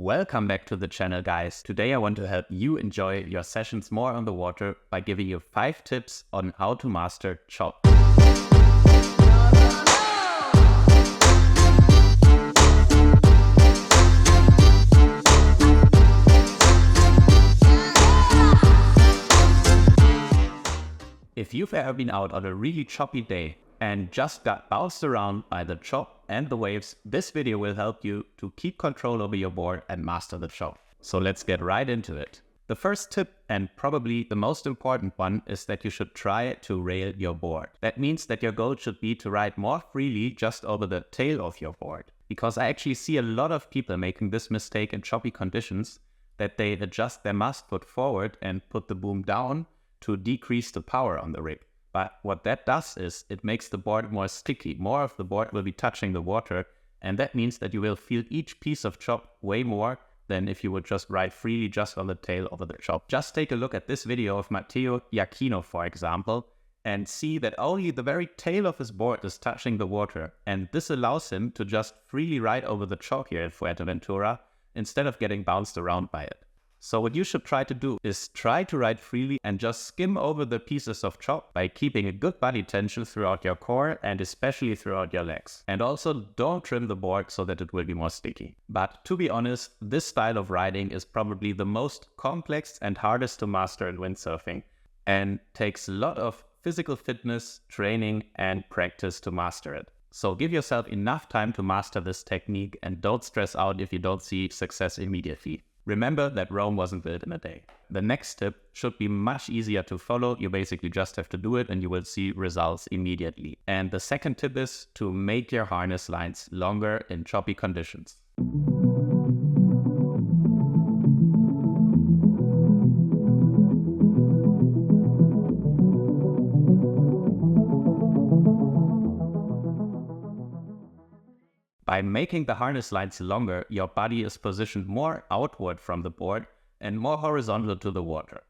Welcome back to the channel, guys. Today I want to help you enjoy your sessions more on the water by giving you 5 tips on how to master chop. If you've ever been out on a really choppy day and just got bounced around by the chop and the waves, this video will help you to keep control over your board and master the chop. So let's get right into it. The first tip, and probably the most important one, is that you should try to rail your board. That means that your goal should be to ride more freely just over the tail of your board. Because I actually see a lot of people making this mistake in choppy conditions, that they adjust their mast foot forward and put the boom down to decrease the power on the rig. But what that does is it makes the board more sticky. More of the board will be touching the water, and that means that you will feel each piece of chop way more than if you would just ride freely just on the tail of the chop. Just take a look at this video of Matteo Iachino, for example, and see that only the very tail of his board is touching the water, and this allows him to just freely ride over the chop here in Fuerteventura instead of getting bounced around by it. So what you should try to do is try to ride freely and just skim over the pieces of chop by keeping a good body tension throughout your core and especially throughout your legs. And also don't trim the board so that it will be more sticky. But to be honest, this style of riding is probably the most complex and hardest to master in windsurfing and takes a lot of physical fitness, training and practice to master it. So give yourself enough time to master this technique and don't stress out if you don't see success immediately. Remember that Rome wasn't built in a day. The next tip should be much easier to follow. You basically just have to do it and you will see results immediately. And the second tip is to make your harness lines longer in choppy conditions. By making the harness lines longer, your body is positioned more outward from the board and more horizontal to the water.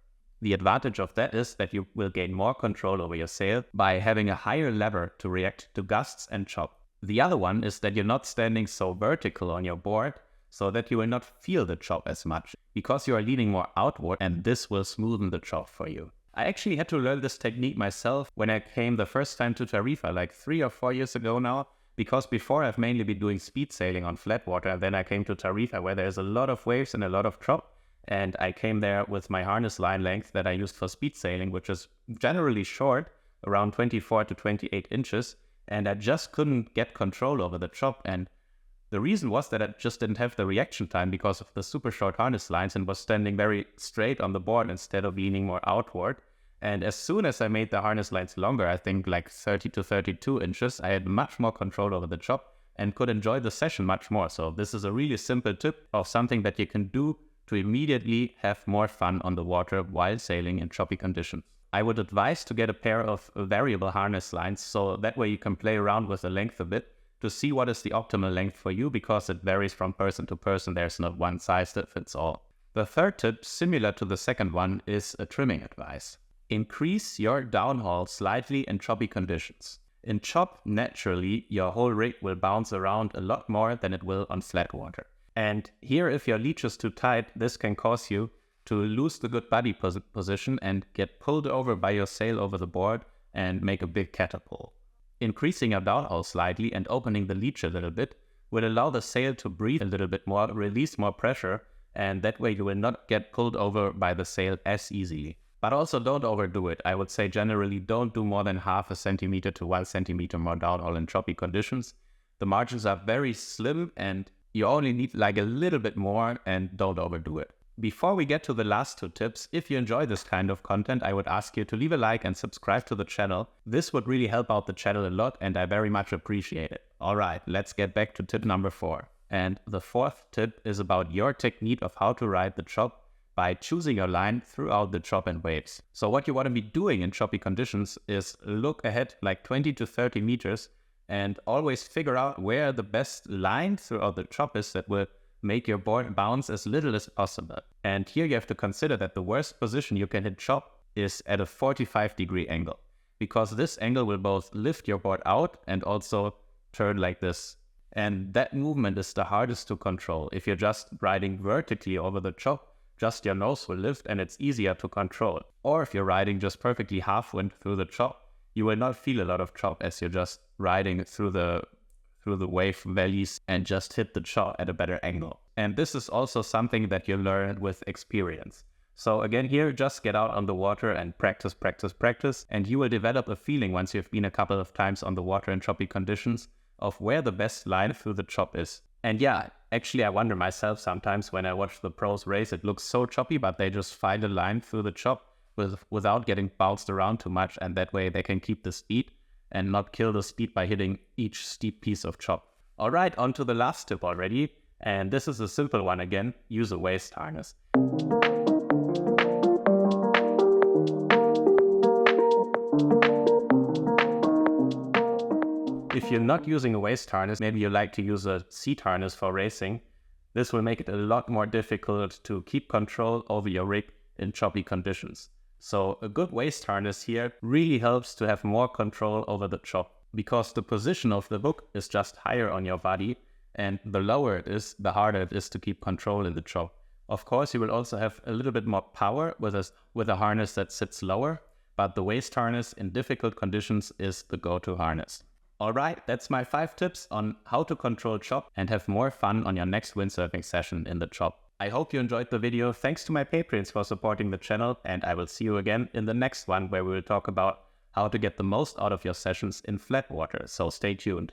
The advantage of that is that you will gain more control over your sail by having a higher lever to react to gusts and chop. The other one is that you're not standing so vertical on your board so that you will not feel the chop as much because you are leaning more outward, and this will smoothen the chop for you. I actually had to learn this technique myself when I came the first time to Tarifa like 3 or 4 years ago now. Because before I've mainly been doing speed sailing on flat water, and then I came to Tarifa where there's a lot of waves and a lot of chop, and I came there with my harness line length that I used for speed sailing, which is generally short, around 24 to 28 inches, and I just couldn't get control over the chop. And the reason was that I just didn't have the reaction time because of the super short harness lines and was standing very straight on the board instead of leaning more outward. And as soon as I made the harness lines longer, I think like 30 to 32 inches, I had much more control over the chop and could enjoy the session much more. So this is a really simple tip of something that you can do to immediately have more fun on the water while sailing in choppy conditions. I would advise to get a pair of variable harness lines, so that way you can play around with the length a bit to see what is the optimal length for you, because it varies from person to person. There's not one size that fits all. The third tip, similar to the second one, is a trimming advice. Increase your downhaul slightly in choppy conditions. In chop, naturally, your whole rig will bounce around a lot more than it will on flat water. And here, if your leash is too tight, this can cause you to lose the good body position and get pulled over by your sail over the board and make a big catapult. Increasing your downhaul slightly and opening the leash a little bit will allow the sail to breathe a little bit more, release more pressure, and that way you will not get pulled over by the sail as easily. But also don't overdo it. I would say generally don't do more than half a centimeter to 1 centimeter more downhaul in choppy conditions. The margins are very slim and you only need like a little bit more, and don't overdo it. Before we get to the last 2 tips, if you enjoy this kind of content, I would ask you to leave a like and subscribe to the channel. This would really help out the channel a lot and I very much appreciate it. Alright, let's get back to tip number 4. And the 4th tip is about your technique of how to ride the chop by choosing your line throughout the chop and waves. So what you want to be doing in choppy conditions is look ahead like 20 to 30 meters and always figure out where the best line throughout the chop is that will make your board bounce as little as possible. And here you have to consider that the worst position you can hit chop is at a 45-degree angle, because this angle will both lift your board out and also turn like this And that movement is the hardest to control. If you're just riding vertically over the chop, just your nose will lift and it's easier to control. Or if you're riding just perfectly half wind through the chop, you will not feel a lot of chop as you're just riding through the wave valleys and just hit the chop at a better angle. And this is also something that you learn with experience. So again here, just get out on the water and practice, practice, practice, and you will develop a feeling once you've been a couple of times on the water in choppy conditions of where the best line through the chop is. And yeah, actually I wonder myself sometimes when I watch the pros race, it looks so choppy, but they just find a line through the chop without getting bounced around too much, and that way they can keep the speed and not kill the speed by hitting each steep piece of chop. Alright, on to the last tip already, and this is a simple one again, use a waist harness. If you're not using a waist harness, maybe you like to use a seat harness for racing, this will make it a lot more difficult to keep control over your rig in choppy conditions. So a good waist harness here really helps to have more control over the chop, because the position of the hook is just higher on your body, and the lower it is, the harder it is to keep control in the chop. Of course, you will also have a little bit more power with a harness that sits lower, but the waist harness in difficult conditions is the go-to harness. Alright, that's my 5 tips on how to control chop and have more fun on your next windsurfing session in the chop. I hope you enjoyed the video. Thanks to my patrons for supporting the channel, and I will see you again in the next one where we will talk about how to get the most out of your sessions in flat water, so stay tuned.